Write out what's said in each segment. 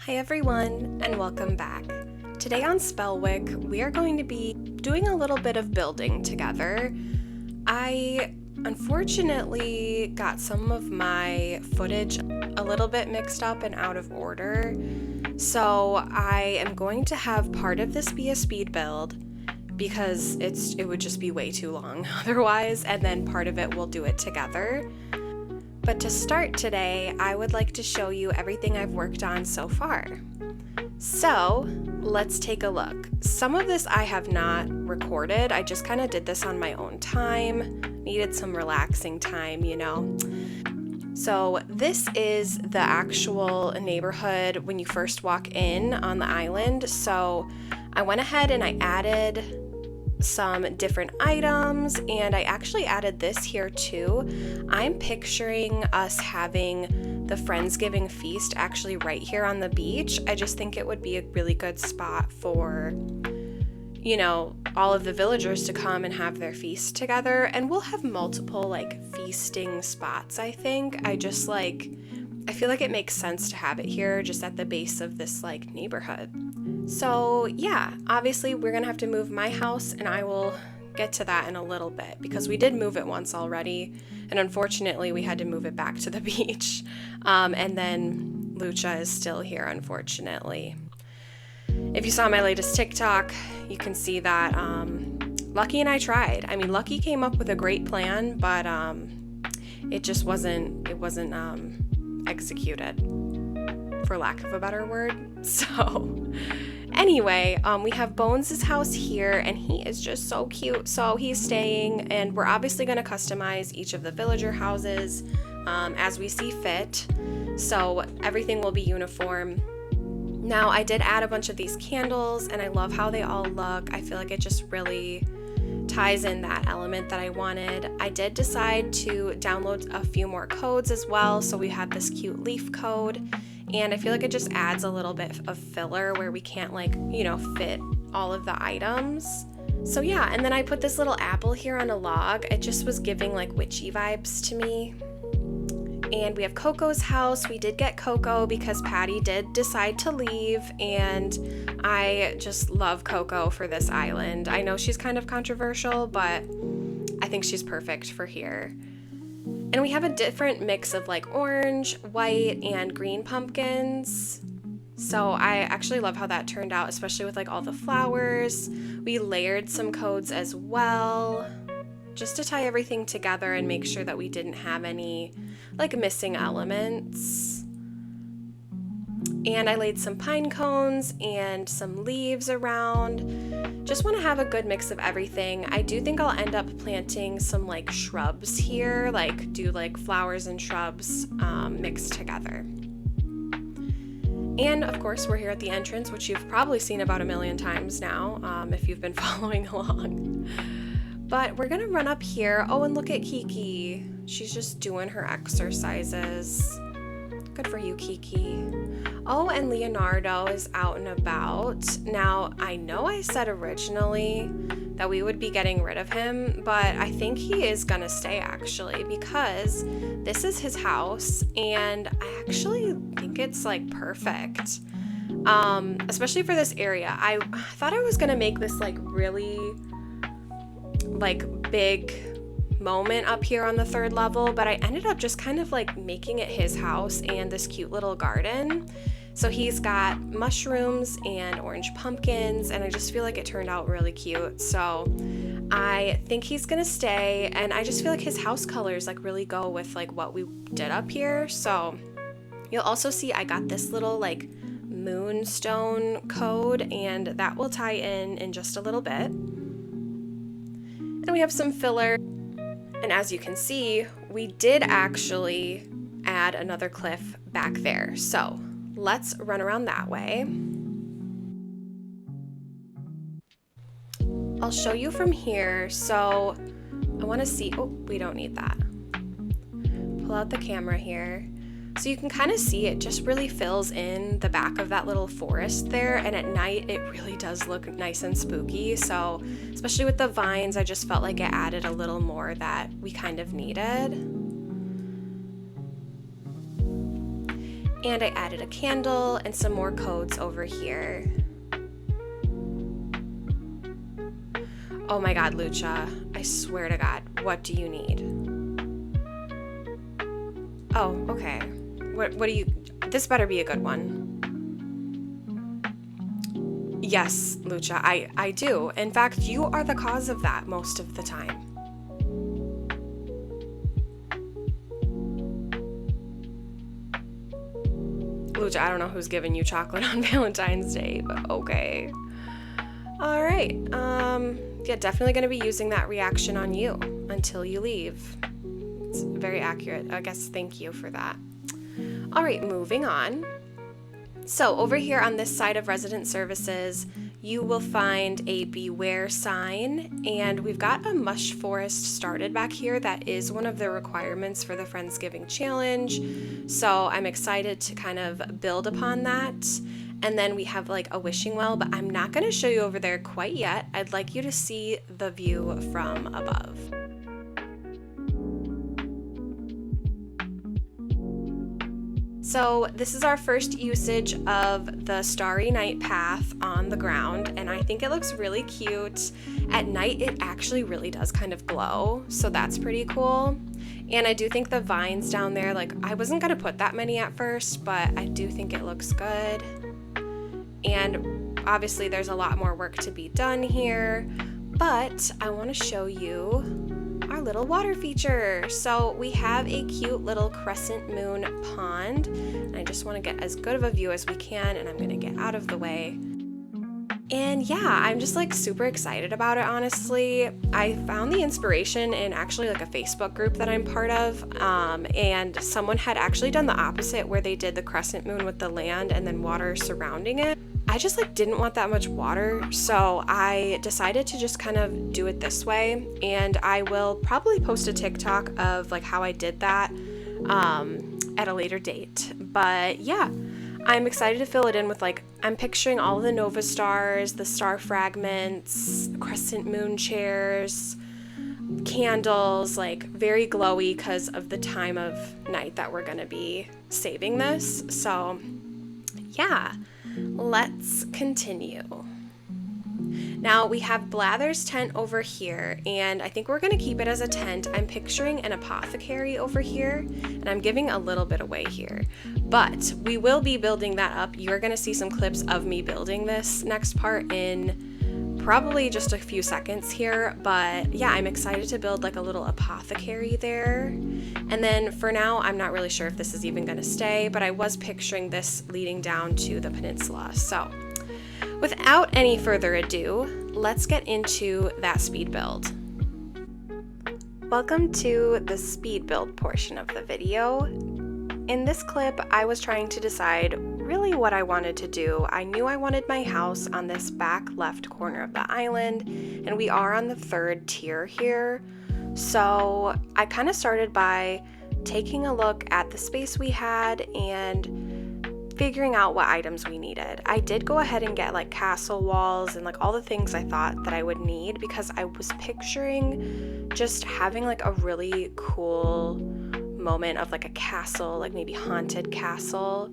Hi everyone, and welcome back. Today on Spellwick, we are going to be doing a little bit of building together. I unfortunately got some of my footage a little bit mixed up and out of order, so I am going to have part of this be a speed build because it would just be way too long otherwise, and then part of it we'll do it together. But to start today, I would like to show you everything I've worked on so far. So let's take a look. Some of this I have not recorded. I just kind of did this on my own time. Needed some relaxing time, you know. So this is the actual neighborhood when you first walk in on the island. So I went ahead and I added some different items, and I actually added this here too. I'm picturing us having the Friendsgiving feast actually right here on the beach. I just think it would be a really good spot for, you know, all of the villagers to come and have their feast together, and we'll have multiple like feasting spots. I feel like it makes sense to have it here just at the base of this like neighborhood. So yeah, obviously we're gonna have to move my house, and I will get to that in a little bit because we did move it once already, and unfortunately we had to move it back to the beach. And then Lucha is still here, unfortunately. If you saw my latest TikTok, you can see that Lucky and I tried. I mean, Lucky came up with a great plan, but it wasn't executed, for lack of a better word. So anyway, we have Bones' house here, and he is just so cute. So he's staying, and we're obviously going to customize each of the villager houses as we see fit. So everything will be uniform. Now, I did add a bunch of these candles, and I love how they all look. I feel like it just really ties in that element that I wanted. I did decide to download a few more codes as well. So we have this cute leaf code, and I feel like it just adds a little bit of filler where we can't fit all of the items. So yeah, and then I put this little apple here on a log. It just was giving like witchy vibes to me. And we have Coco's house. We did get Coco because Patty did decide to leave, and I just love Coco for this island. I know she's kind of controversial, but I think she's perfect for here. And we have a different mix of like orange, white, and green pumpkins. So I actually love how that turned out, especially with like all the flowers. We layered some codes as well, just to tie everything together and make sure that we didn't have any like missing elements. And I laid some pine cones and some leaves around. Just want to have a good mix of everything. I do think I'll end up planting some like shrubs here, like do like flowers and shrubs mixed together. And of course we're here at the entrance, which you've probably seen about a million times now if you've been following along. But we're gonna run up here. Oh, and look at Kiki. She's just doing her exercises. Good for you, Kiki. Oh, and Leonardo is out and about. Now, I know I said originally that we would be getting rid of him, but I think he is gonna stay actually, because this is his house, and I actually think it's like perfect. Especially for this area. I thought I was gonna make this like really like big moment up here on the third level, but I ended up just kind of like making it his house and this cute little garden. So he's got mushrooms and orange pumpkins, and I just feel like it turned out really cute. So I think he's gonna stay, and I just feel like his house colors like really go with like what we did up here. So you'll also see I got this little like moonstone code, and that will tie in just a little bit. And we have some filler, and as you can see, we did actually add another cliff back there. So let's run around that way. I'll show you from here. So I want to see, oh, we don't need that. Pull out the camera here. So you can kind of see it just really fills in the back of that little forest there, and at night it really does look nice and spooky. So especially with the vines, I just felt like it added a little more that we kind of needed. And I added a candle and some more codes over here. Oh my God, Lucha, I swear to God, what do you need? Oh, okay. What do you, this better be a good one. Yes, Lucha, I do. In fact, you are the cause of that most of the time. Lucha, I don't know who's giving you chocolate on Valentine's Day, but okay. All right. Yeah, definitely going to be using that reaction on you until you leave. It's very accurate. I guess thank you for that. All right, moving on. So over here on this side of resident services, you will find a beware sign, and we've got a mush forest started back here. That is one of the requirements for the Friendsgiving challenge. So I'm excited to kind of build upon that. And then we have like a wishing well, but I'm not going to show you over there quite yet. I'd like you to see the view from above. So this is our first usage of the Starry Night path on the ground, and I think it looks really cute. At night, it actually really does kind of glow, so that's pretty cool. And I do think the vines down there, like I wasn't gonna put that many at first, but I do think it looks good. And obviously there's a lot more work to be done here, but I wanna show you our little water feature. So we have a cute little crescent moon pond, and I just want to get as good of a view as we can, and I'm going to get out of the way. And yeah, I'm just like super excited about it, honestly. I found the inspiration in actually like a Facebook group that I'm part of, and someone had actually done the opposite where they did the crescent moon with the land and then water surrounding it. I just like didn't want that much water, so I decided to just kind of do it this way, and I will probably post a TikTok of like how I did that at a later date. But yeah, I'm excited to fill it in with like, I'm picturing all of the nova stars, the star fragments, crescent moon chairs, candles, like very glowy because of the time of night that we're gonna be saving this. So yeah. Let's continue. Now we have Blather's tent over here, and I think we're going to keep it as a tent. I'm picturing an apothecary over here, and I'm giving a little bit away here, but we will be building that up. You're going to see some clips of me building this next part in probably just a few seconds here, but yeah, I'm excited to build like a little apothecary there. And then for now, I'm not really sure if this is even going to stay, but I was picturing this leading down to the peninsula. So without any further ado, let's get into that speed build. Welcome to the speed build portion of the video. In this clip, I was trying to decide really what I wanted to do. I knew I wanted my house on this back left corner of the island, and we are on the third tier here. So I kind of started by taking a look at the space we had and figuring out what items we needed. I did go ahead and get like castle walls and like all the things I thought that I would need, because I was picturing just having like a really cool moment of like a castle, like maybe haunted castle.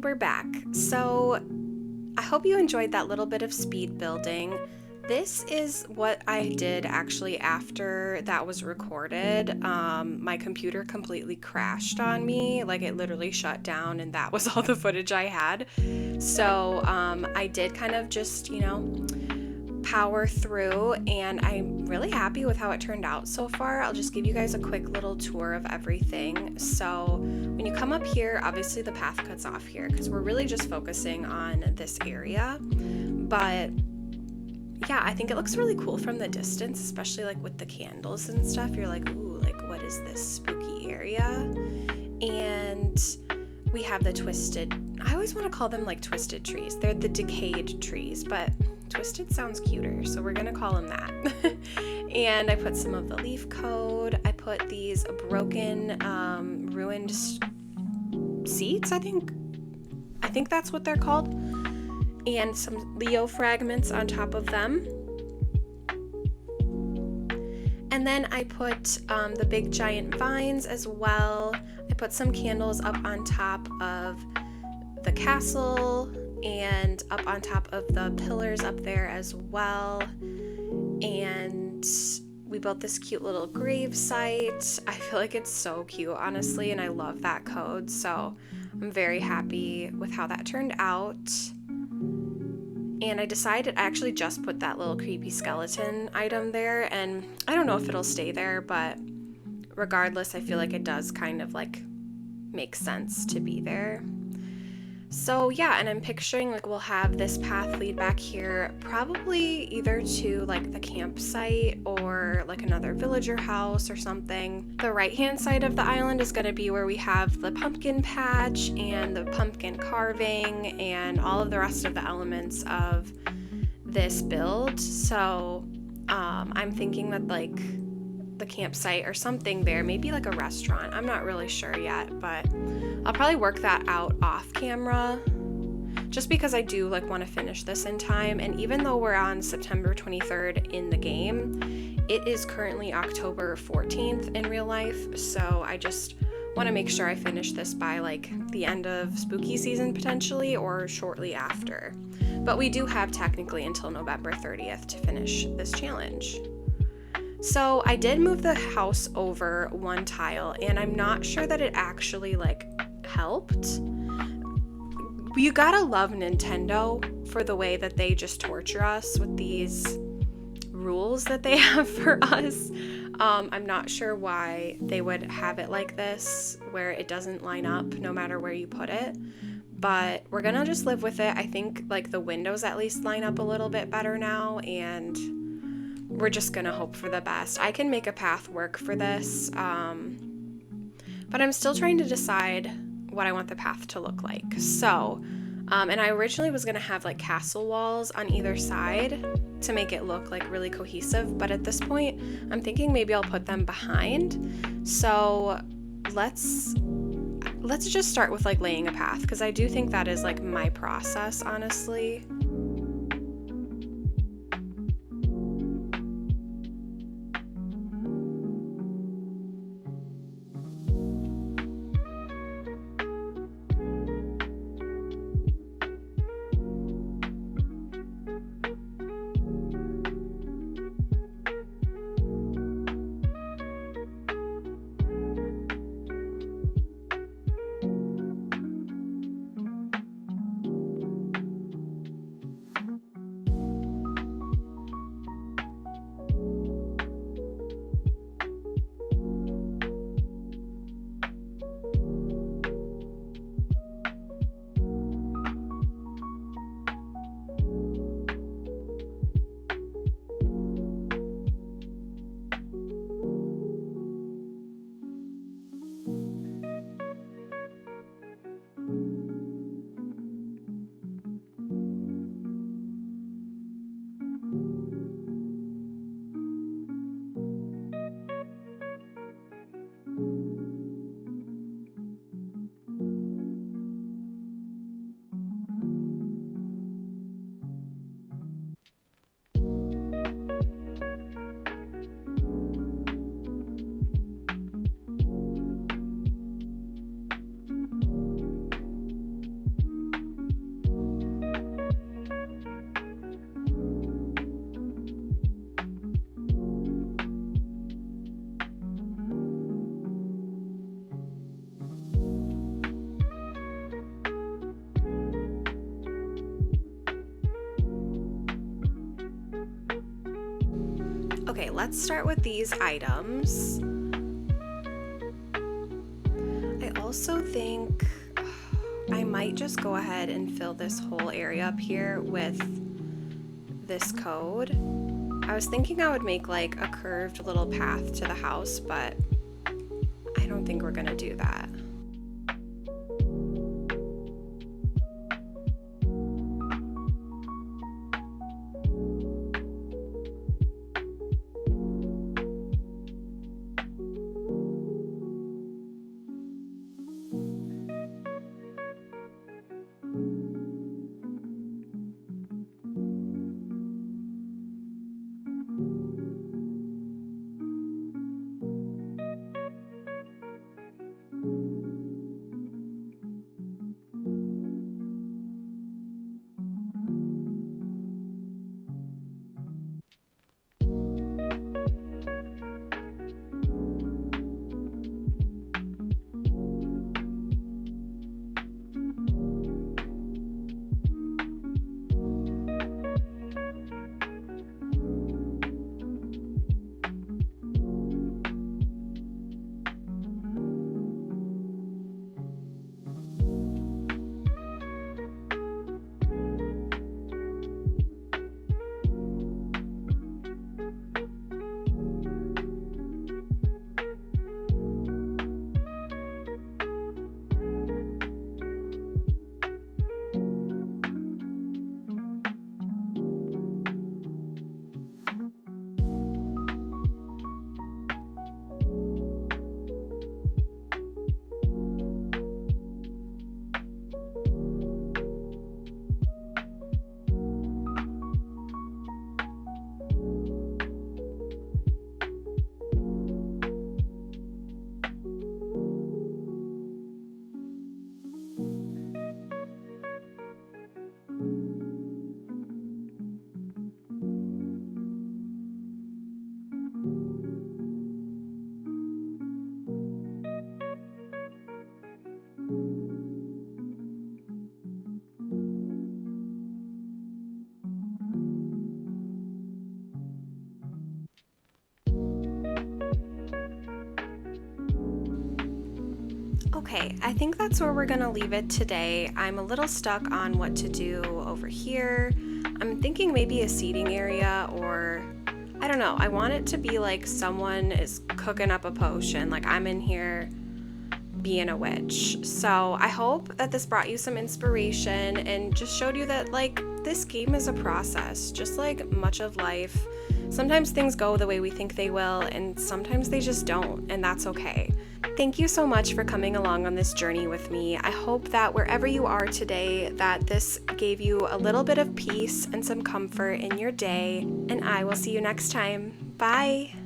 And we're back. So I hope you enjoyed that little bit of speed building. This is what I did actually after that was recorded. My computer completely crashed on me, like it literally shut down, and that was all the footage I had. So I did kind of just, power through, and I'm really happy with how it turned out so far. I'll just give you guys a quick little tour of everything. So when you come up here, obviously the path cuts off here because we're really just focusing on this area, but yeah, I think it looks really cool from the distance, especially like with the candles and stuff. You're like, ooh, like what is this spooky area? And we have the twisted, I always want to call them like twisted trees. They're the decayed trees, but twisted sounds cuter, so we're gonna call them that. And I put some of the leaf code. I put these broken, ruined seats, I think that's what they're called, and some Leo fragments on top of them. And then I put the big giant vines as well. I put some candles up on top of the castle and up on top of the pillars up there as well. And we built this cute little grave site. I feel like it's so cute, honestly, and I love that code. So I'm very happy with how that turned out. And I decided I actually just put that little creepy skeleton item there, and I don't know if it'll stay there, but regardless, I feel like it does kind of like make sense to be there. So yeah, and I'm picturing like we'll have this path lead back here, probably either to like the campsite or like another villager house or something. The right hand side of the island is going to be where we have the pumpkin patch and the pumpkin carving and all of the rest of the elements of this build. So I'm thinking that like the campsite or something there, maybe like a restaurant. I'm not really sure yet, but I'll probably work that out off camera just because I do like want to finish this in time. And even though we're on September 23rd in the game, it is currently October 14th in real life. So I just want to make sure I finish this by like the end of spooky season potentially or shortly after. But we do have technically until November 30th to finish this challenge. So I did move the house over one tile, and I'm not sure that it actually like helped. You gotta love Nintendo for the way that they just torture us with these rules that they have for us. I'm not sure why they would have it like this, where it doesn't line up no matter where you put it, but we're gonna just live with it. I think like the windows at least line up a little bit better now, and we're just gonna hope for the best. I can make a path work for this, but I'm still trying to decide what I want the path to look like. So, and I originally was gonna have like castle walls on either side to make it look like really cohesive, but at this point, I'm thinking maybe I'll put them behind. So let's just start with like laying a path, because I do think that is like my process, honestly. Okay, let's start with these items. I also think I might just go ahead and fill this whole area up here with this code. I was thinking I would make like a curved little path to the house, but I don't think we're gonna do that. Okay, I think that's where we're gonna leave it today. I'm a little stuck on what to do over here. I'm thinking maybe a seating area, or I don't know. I want it to be like someone is cooking up a potion, like I'm in here being a witch. So I hope that this brought you some inspiration and just showed you that like this game is a process, just like much of life. Sometimes things go the way we think they will, and sometimes they just don't, and that's okay. Thank you so much for coming along on this journey with me. I hope that wherever you are today, that this gave you a little bit of peace and some comfort in your day, and I will see you next time. Bye!